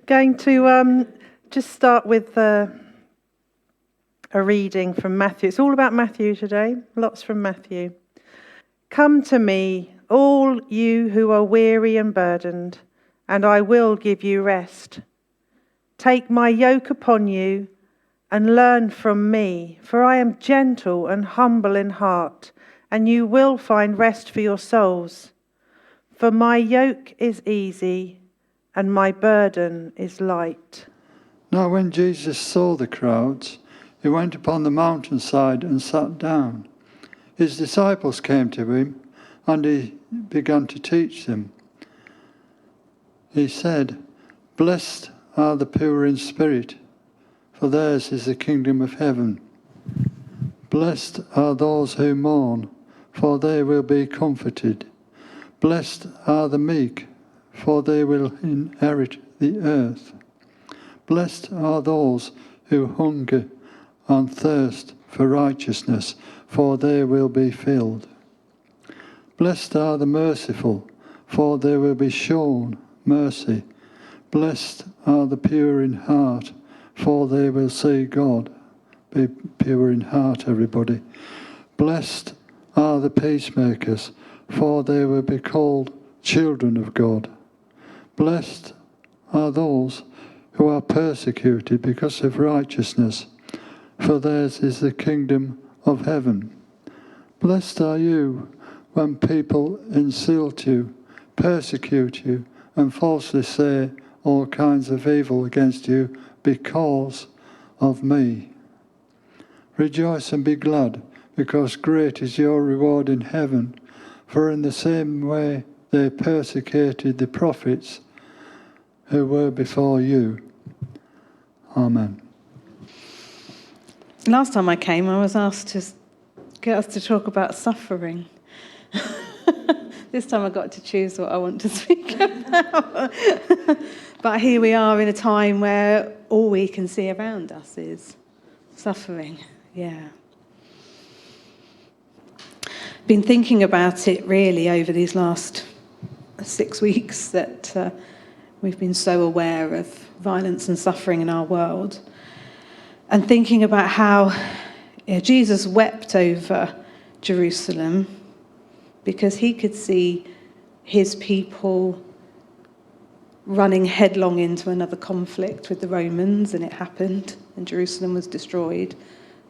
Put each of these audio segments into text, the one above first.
Going to just start with a reading from Matthew. It's all about Matthew today, lots from Matthew. Come to me, all you who are weary and burdened, and I will give you rest. Take my yoke upon you and learn from me, for I am gentle and humble in heart, and you will find rest for your souls. For my yoke is easy and my burden is light. Now when Jesus saw the crowds, he went upon the mountainside and sat down. His disciples came to him, and he began to teach them. He said, "Blessed are the pure in spirit, for theirs is the kingdom of heaven. Blessed are those who mourn, for they will be comforted. Blessed are the meek, for they will inherit the earth. Blessed are those who hunger and thirst for righteousness, for they will be filled. Blessed are the merciful, for they will be shown mercy. Blessed are the pure in heart, for they will see God." Be pure in heart, everybody. Blessed are the peacemakers, for they will be called children of God. Blessed are those who are persecuted because of righteousness, for theirs is the kingdom of heaven. Blessed are you when people insult you, persecute you, and falsely say all kinds of evil against you because of me. Rejoice and be glad, because great is your reward in heaven, for in the same way they persecuted the prophets who were before you. Amen. Last time I came, I was asked to get us to talk about suffering. This time I got to choose what I want to speak about. But here we are in a time where all we can see around us is suffering. Yeah. Been thinking about it really over these last 6 weeks that we've been so aware of violence and suffering in our world. And thinking about how Jesus wept over Jerusalem because he could see his people running headlong into another conflict with the Romans, and it happened, and Jerusalem was destroyed,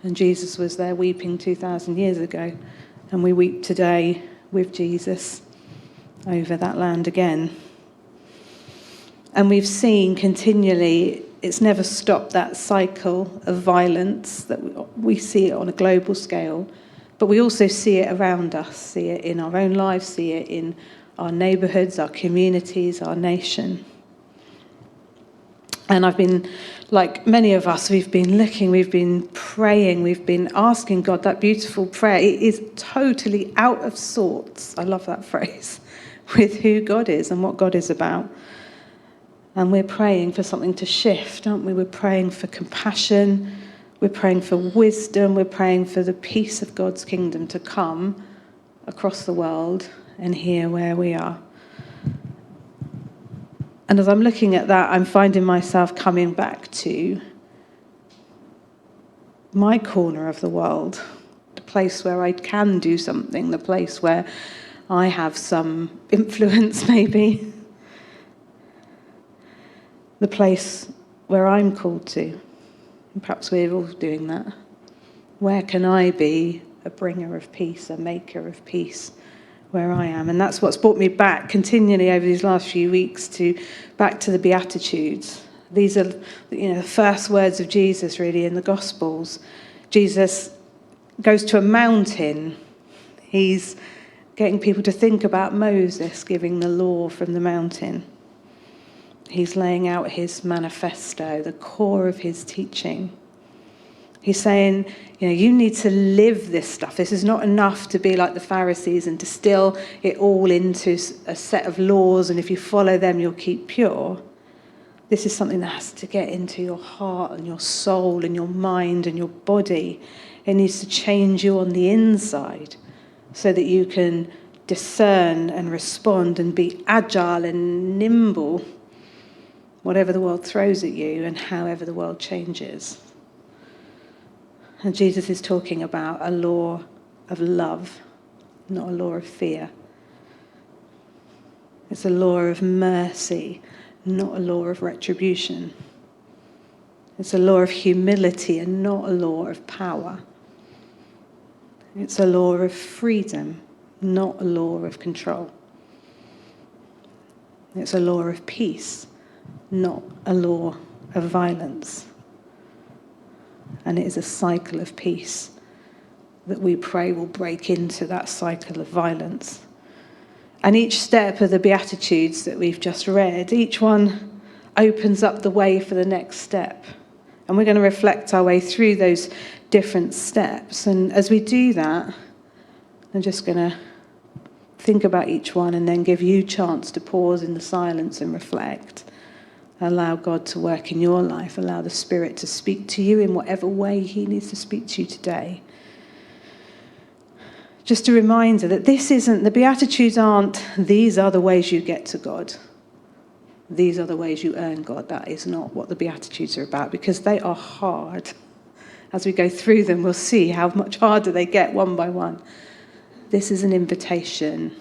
and Jesus was there weeping 2,000 years ago, and we weep today with Jesus over that land again. And we've seen continually, it's never stopped, that cycle of violence, that we see it on a global scale, but we also see it around us, see it in our own lives, see it in our neighbourhoods, our communities, our nation. And I've been, like many of us, we've been looking, we've been praying, we've been asking God that beautiful prayer. It is totally out of sorts, I love that phrase, with who God is and what God is about. And we're praying for something to shift, aren't we? We're praying for compassion, we're praying for wisdom, we're praying for the peace of God's kingdom to come across the world and here where we are. And as I'm looking at that, I'm finding myself coming back to my corner of the world, the place where I can do something, the place where I have some influence maybe, the place where I'm called to. And perhaps we're all doing that. Where can I be a bringer of peace, a maker of peace where I am? And that's what's brought me back continually over these last few weeks back to the Beatitudes. These are, the first words of Jesus really in the Gospels. Jesus goes to a mountain. He's getting people to think about Moses giving the law from the mountain. He's laying out his manifesto, the core of his teaching. He's saying, you need to live this stuff. This is not enough to be like the Pharisees and distill it all into a set of laws, and if you follow them, you'll keep pure. This is something that has to get into your heart and your soul and your mind and your body. It needs to change you on the inside so that you can discern and respond and be agile and nimble whatever the world throws at you and however the world changes. And Jesus is talking about a law of love, not a law of fear. It's a law of mercy, not a law of retribution. It's a law of humility and not a law of power. It's a law of freedom, not a law of control. It's a law of peace, not a law of violence. And it is a cycle of peace that we pray will break into that cycle of violence. And each step of the Beatitudes that we've just read, each one opens up the way for the next step. And we're going to reflect our way through those different steps. And as we do that, I'm just going to think about each one and then give you a chance to pause in the silence and reflect. Allow God to work in your life. Allow the Spirit to speak to you in whatever way he needs to speak to you today. Just a reminder that the Beatitudes aren't, these are the ways you get to God. These are the ways you earn God. That is not what the Beatitudes are about, because they are hard. As we go through them, we'll see how much harder they get one by one. This is an invitation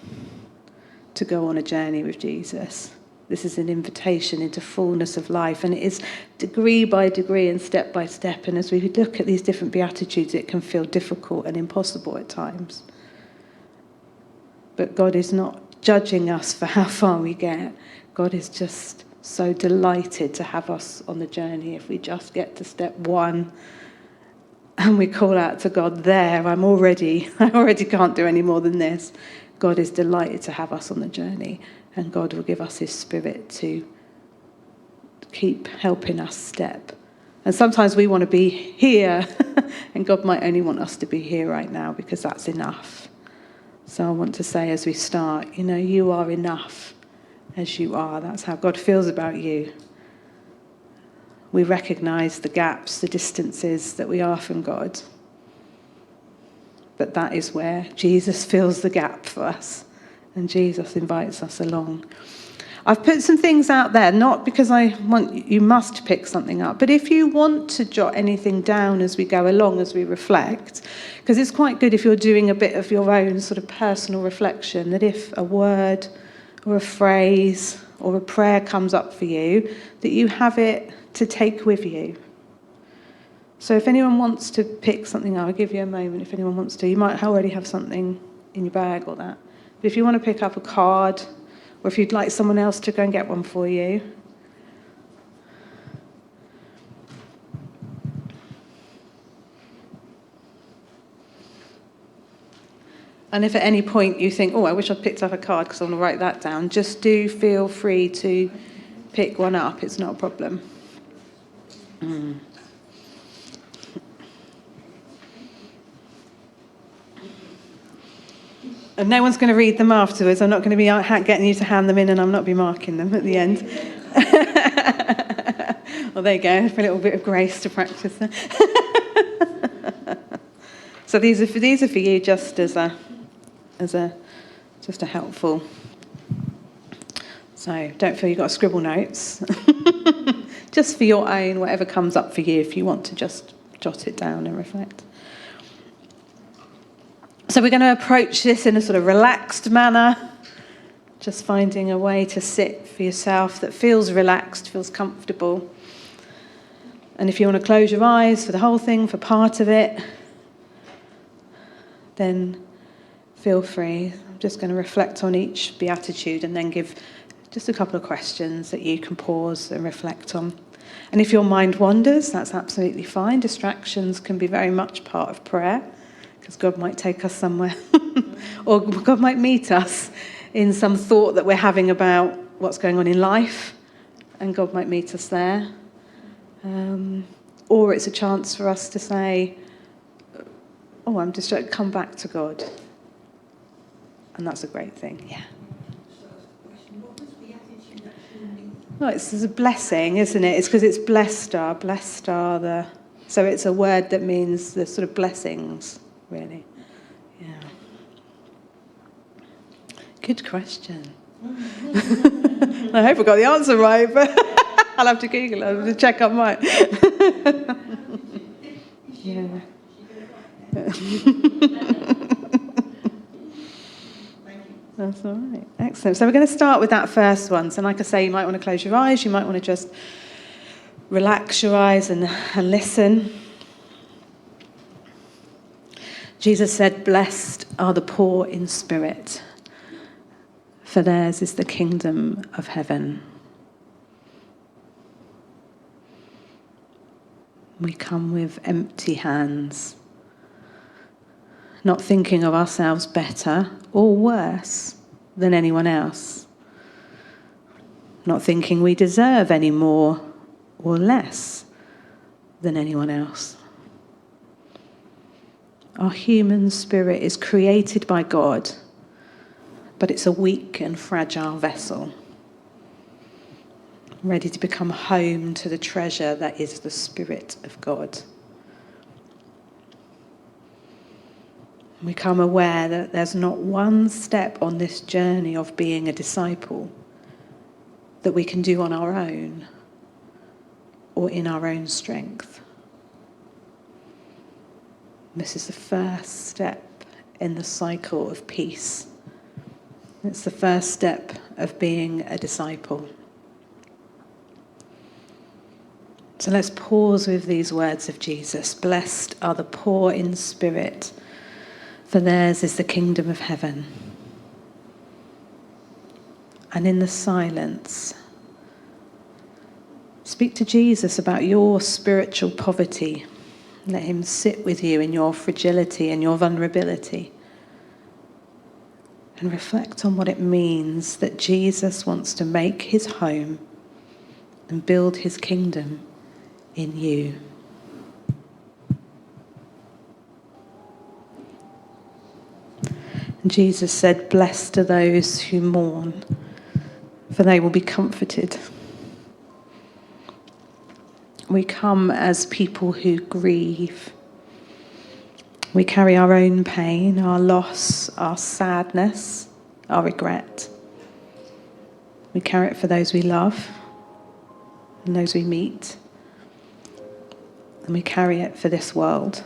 to go on a journey with Jesus. This is an invitation into fullness of life, and it is degree by degree and step by step. And as we look at these different Beatitudes, it can feel difficult and impossible at times. But God is not judging us for how far we get. God is just so delighted to have us on the journey. If we just get to step 1 and we call out to God, I already can't do any more than this. God is delighted to have us on the journey, and God will give us his Spirit to keep helping us step. And sometimes we want to be here, and God might only want us to be here right now because that's enough. So I want to say as we start, you are enough as you are. That's how God feels about you. We recognise the gaps, the distances that we are from God. But that is where Jesus fills the gap for us. And Jesus invites us along. I've put some things out there, not because you must pick something up, but if you want to jot anything down as we go along, as we reflect, because it's quite good if you're doing a bit of your own sort of personal reflection, that if a word or a phrase or a prayer comes up for you, that you have it to take with you. So if anyone wants to pick something up, I'll give you a moment if anyone wants to. You might already have something in your bag or that. But if you want to pick up a card, or if you'd like someone else to go and get one for you. And if at any point you think, I wish I'd picked up a card because I want to write that down, just do feel free to pick one up. It's not a problem. And no one's going to read them afterwards. I'm not going to be getting you to hand them in, and I'm not be marking them at the end. Well, there you go, for a little bit of grace to practice. So these are for you, just as a helpful. So don't feel you've got to scribble notes. Just for your own, whatever comes up for you, if you want to just jot it down and reflect. So we're going to approach this in a sort of relaxed manner, just finding a way to sit for yourself that feels relaxed, feels comfortable. And if you want to close your eyes for the whole thing, for part of it, then feel free. I'm just going to reflect on each beatitude and then give just a couple of questions that you can pause and reflect on. And if your mind wanders, that's absolutely fine. Distractions can be very much part of prayer, because God might take us somewhere, or God might meet us in some thought that we're having about what's going on in life, and God might meet us there. Or it's a chance for us to say, I'm distracted, come back to God. And that's a great thing, yeah. Well, it's a blessing, isn't it? It's because it's blessed are the... So it's a word that means the sort of blessings. Really, yeah. Good question. I hope I got the answer right, but I'll have to Google it. I'll have to check up mine. Yeah. That's all right. Excellent. So we're going to start with that first one. So like I say, you might want to close your eyes. You might want to just relax your eyes and listen. Jesus said, "Blessed are the poor in spirit, for theirs is the kingdom of heaven." We come with empty hands, not thinking of ourselves better or worse than anyone else, not thinking we deserve any more or less than anyone else. Our human spirit is created by God, but it's a weak and fragile vessel, ready to become home to the treasure that is the Spirit of God. We become aware that there's not one step on this journey of being a disciple that we can do on our own or in our own strength. This is the first step in the cycle of peace. It's the first step of being a disciple. So let's pause with these words of Jesus. Blessed are the poor in spirit, for theirs is the kingdom of heaven. And in the silence, speak to Jesus about your spiritual poverty. Let him sit with you in your fragility and your vulnerability. And reflect on what it means that Jesus wants to make his home and build his kingdom in you. And Jesus said, "Blessed are those who mourn, for they will be comforted." We come as people who grieve. We carry our own pain, our loss, our sadness, our regret. We carry it for those we love and those we meet. And we carry it for this world.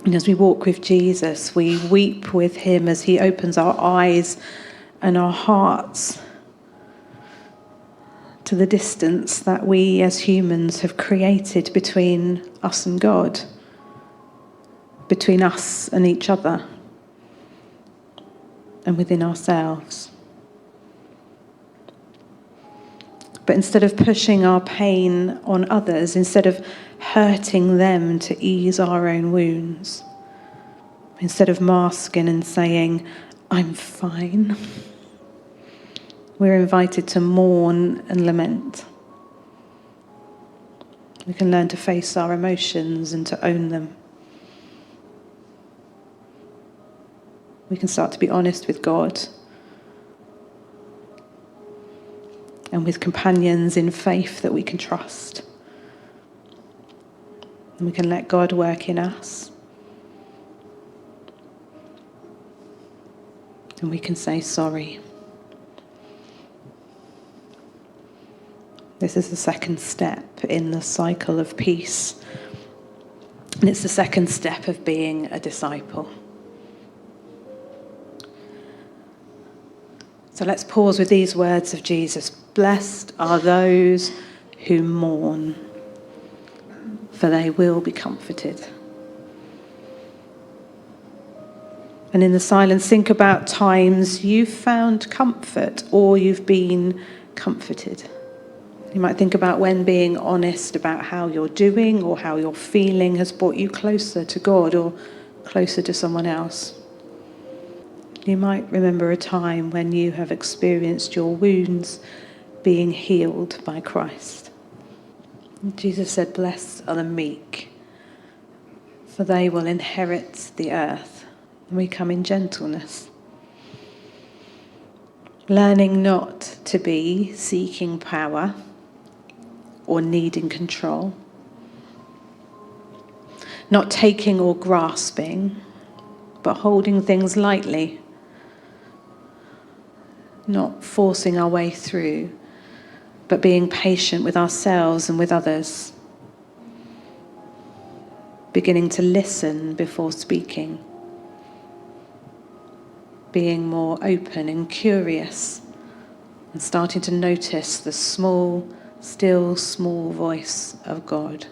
And as we walk with Jesus, we weep with him as he opens our eyes and our hearts to the distance that we as humans have created between us and God, between us and each other, and within ourselves. But instead of pushing our pain on others, instead of hurting them to ease our own wounds, instead of masking and saying, "I'm fine," we're invited to mourn and lament. We can learn to face our emotions and to own them. We can start to be honest with God and with companions in faith that we can trust. And we can let God work in us. And we can say sorry. This is the second step in the cycle of peace. And it's the second step of being a disciple. So let's pause with these words of Jesus. Blessed are those who mourn, for they will be comforted. And in the silence, think about times you've found comfort or you've been comforted. You might think about when being honest about how you're doing or how you're feeling has brought you closer to God or closer to someone else. You might remember a time when you have experienced your wounds being healed by Christ. Jesus said, "Blessed are the meek, for they will inherit the earth." And we come in gentleness, learning not to be seeking power or needing control, not taking or grasping, but holding things lightly, not forcing our way through, but being patient with ourselves and with others. Beginning to listen before speaking. Being more open and curious, and starting to notice the small, still small voice of God.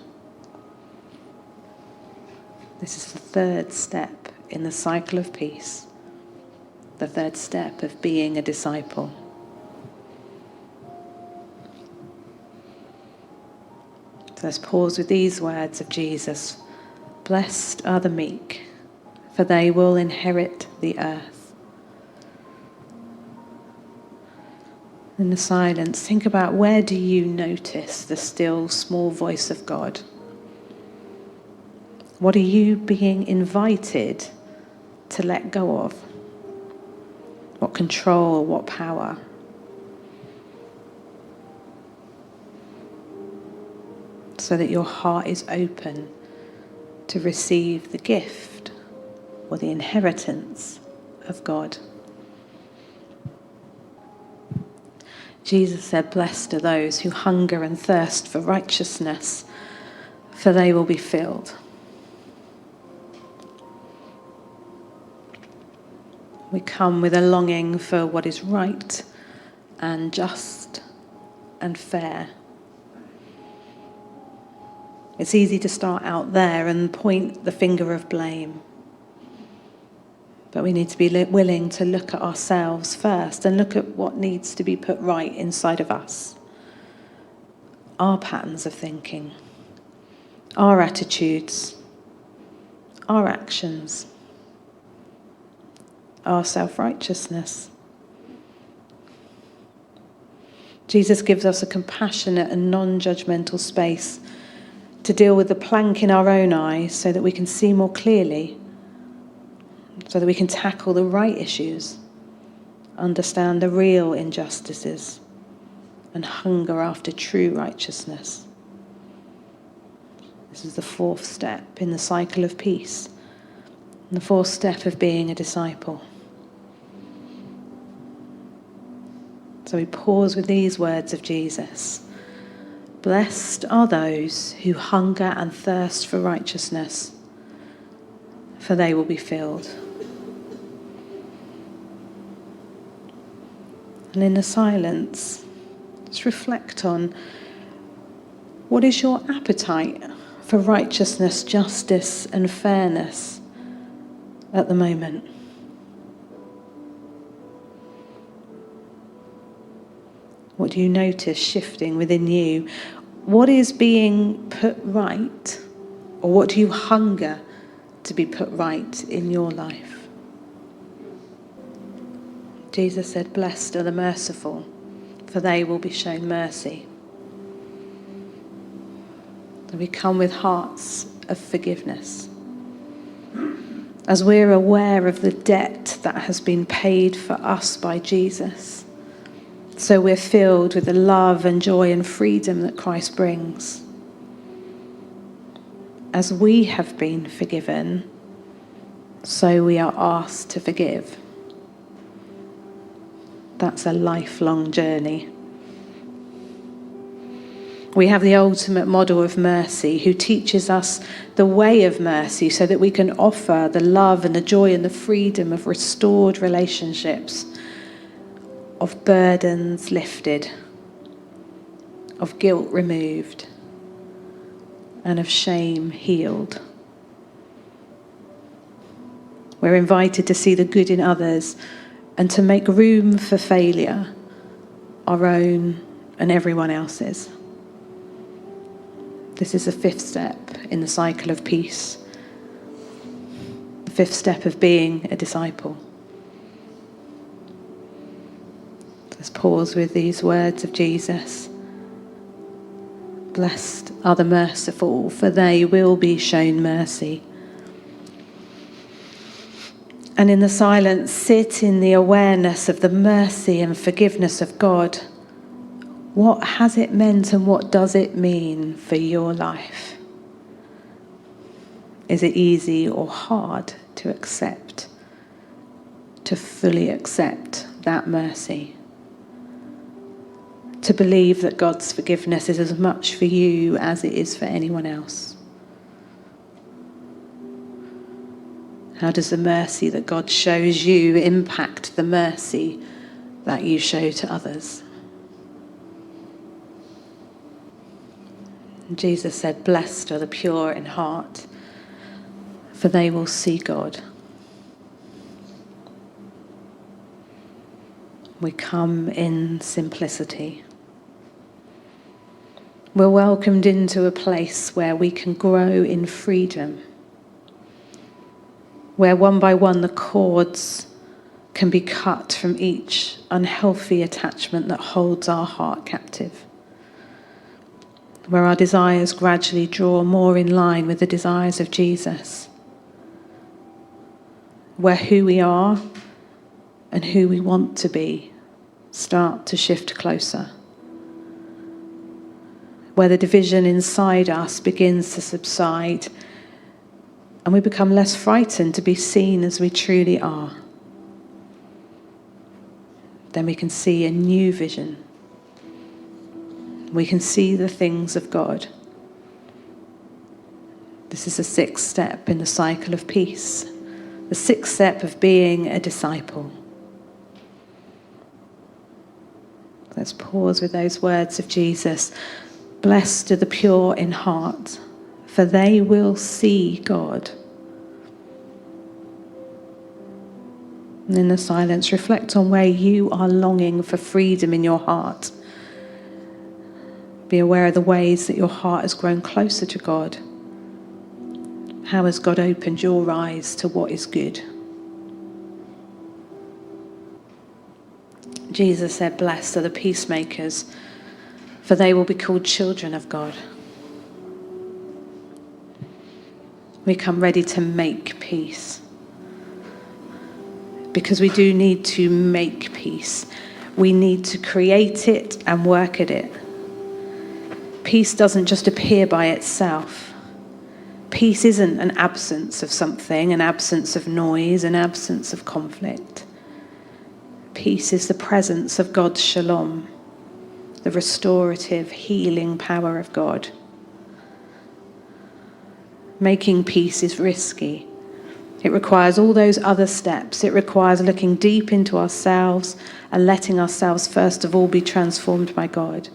This is the third step in the cycle of peace, the third step of being a disciple. So let's pause with these words of Jesus. Blessed are the meek, for they will inherit the earth. In the silence, think about, where do you notice the still small voice of God? What are you being invited to let go of? What control, what power? So that your heart is open to receive the gift or the inheritance of God. Jesus said, blessed are those who hunger and thirst for righteousness, for they will be filled. We come with a longing for what is right and just and fair. It's easy to start out there and point the finger of blame. But we need to be willing to look at ourselves first and look at what needs to be put right inside of us. Our patterns of thinking, our attitudes, our actions, our self-righteousness. Jesus gives us a compassionate and non-judgmental space to deal with the plank in our own eye so that we can see more clearly, so that we can tackle the right issues, understand the real injustices, and hunger after true righteousness. This is the fourth step in the cycle of peace, and the fourth step of being a disciple. So we pause with these words of Jesus. Blessed are those who hunger and thirst for righteousness, for they will be filled. And in the silence, just reflect on, what is your appetite for righteousness, justice, and fairness at the moment? What do you notice shifting within you? What is being put right, or what do you hunger to be put right in your life? Jesus said, blessed are the merciful, for they will be shown mercy. And we come with hearts of forgiveness. As we're aware of the debt that has been paid for us by Jesus, so we're filled with the love and joy and freedom that Christ brings. As we have been forgiven, so we are asked to forgive. That's a lifelong journey. We have the ultimate model of mercy, who teaches us the way of mercy so that we can offer the love and the joy and the freedom of restored relationships, of burdens lifted, of guilt removed, and of shame healed. We're invited to see the good in others and to make room for failure, our own and everyone else's. This is the fifth step in the cycle of peace, the fifth step of being a disciple. Let's pause with these words of Jesus. Blessed are the merciful, for they will be shown mercy. And in the silence, sit in the awareness of the mercy and forgiveness of God. What has it meant and what does it mean for your life? Is it easy or hard to accept, to fully accept that mercy? to believe that God's forgiveness is as much for you as it is for anyone else? How does the mercy that God shows you impact the mercy that you show to others? And Jesus said, "Blessed are the pure in heart, for they will see God." We come in simplicity. We're welcomed into a place where we can grow in freedom, where one by one the cords can be cut from each unhealthy attachment that holds our heart captive, where our desires gradually draw more in line with the desires of Jesus, where who we are and who we want to be start to shift closer, where the division inside us begins to subside and we become less frightened to be seen as we truly are. Then we can see a new vision. We can see the things of God. This is the sixth step in the cycle of peace, the sixth step of being a disciple. Let's pause with those words of Jesus. Blessed are the pure in heart, for they will see God. And in the silence, reflect on where you are longing for freedom in your heart. Be aware of the ways that your heart has grown closer to God. How has God opened your eyes to what is good? Jesus said, "Blessed are the peacemakers, for they will be called children of God." We come ready to make peace, because we do need to make peace. We need to create it and work at it. Peace doesn't just appear by itself. Peace isn't an absence of something, an absence of noise, an absence of conflict. Peace is the presence of God's shalom, the restorative, healing power of God. Making peace is risky. It requires all those other steps. It requires looking deep into ourselves and letting ourselves first of all be transformed by God.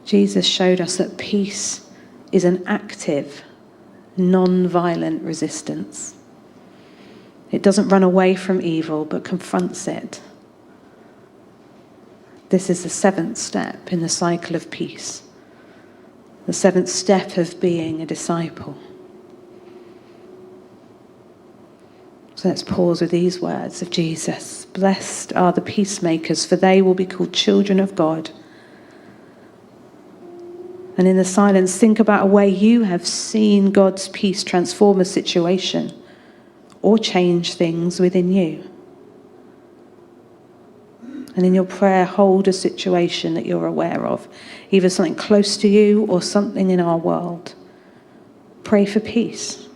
Jesus showed us that peace is an active, non-violent resistance. It doesn't run away from evil, but confronts it. This is the seventh step in the cycle of peace, the seventh step of being a disciple. So let's pause with these words of Jesus. Blessed are the peacemakers, for they will be called children of God. And in the silence, think about a way you have seen God's peace transform a situation or change things within you. And in your prayer, hold a situation that you're aware of, either something close to you or something in our world. Pray for peace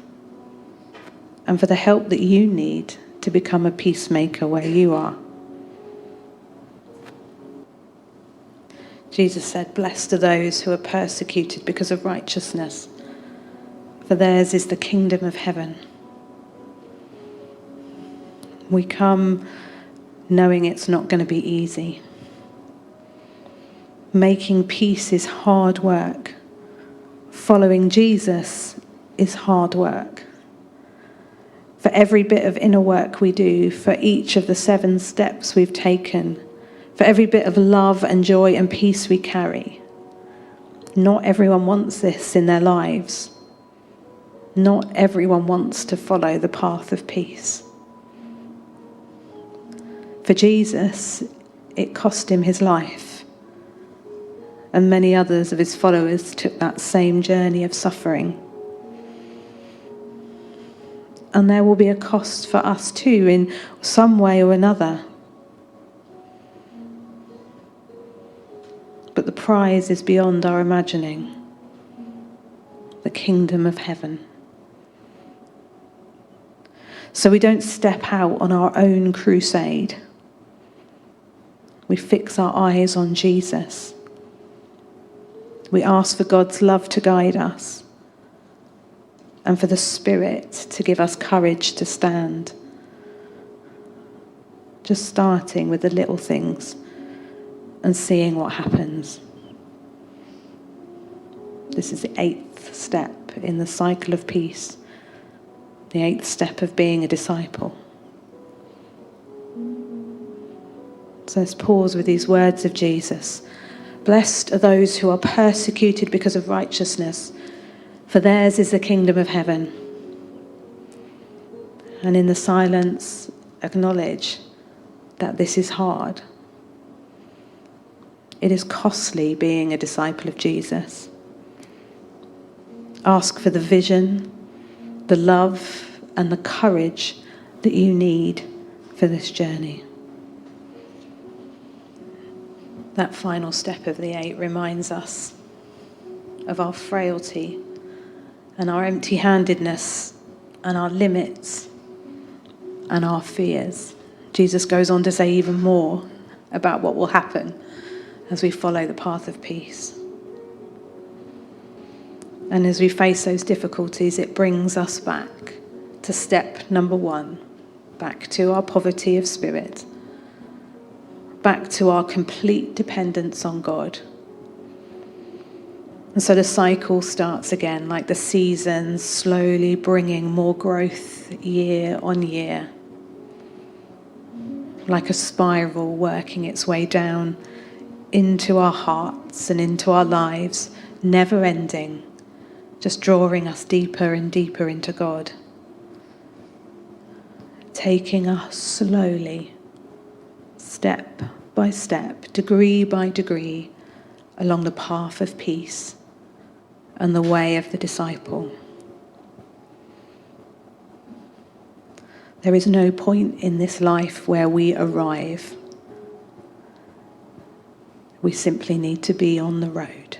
and for the help that you need to become a peacemaker where you are. Jesus said, "Blessed are those who are persecuted because of righteousness, for theirs is the kingdom of heaven." We come knowing it's not going to be easy. Making peace is hard work. Following Jesus is hard work. For every bit of inner work we do, for each of the 7 steps we've taken, for every bit of love and joy and peace we carry, not everyone wants this in their lives. Not everyone wants to follow the path of peace. For Jesus, it cost him his life. And many others of his followers took that same journey of suffering. And there will be a cost for us too, in some way or another. But the prize is beyond our imagining. The kingdom of heaven. So we don't step out on our own crusade. We fix our eyes on Jesus. We ask for God's love to guide us and for the Spirit to give us courage to stand. Just starting with the little things and seeing what happens. This is the 8th step in the cycle of peace, the 8th step of being a disciple. So let's pause with these words of Jesus. Blessed are those who are persecuted because of righteousness, for theirs is the kingdom of heaven. And in the silence, acknowledge that this is hard. It is costly being a disciple of Jesus. Ask for the vision, the love, and the courage that you need for this journey. That final step of the 8 reminds us of our frailty and our empty-handedness and our limits and our fears. Jesus goes on to say even more about what will happen as we follow the path of peace. And as we face those difficulties, it brings us back to step number 1, back to our poverty of spirit, back to our complete dependence on God. And so the cycle starts again, like the seasons slowly bringing more growth year on year, like a spiral working its way down into our hearts and into our lives, never ending, just drawing us deeper and deeper into God, taking us slowly, step by step, degree by degree, along the path of peace and the way of the disciple. There is no point in this life where we arrive. We simply need to be on the road.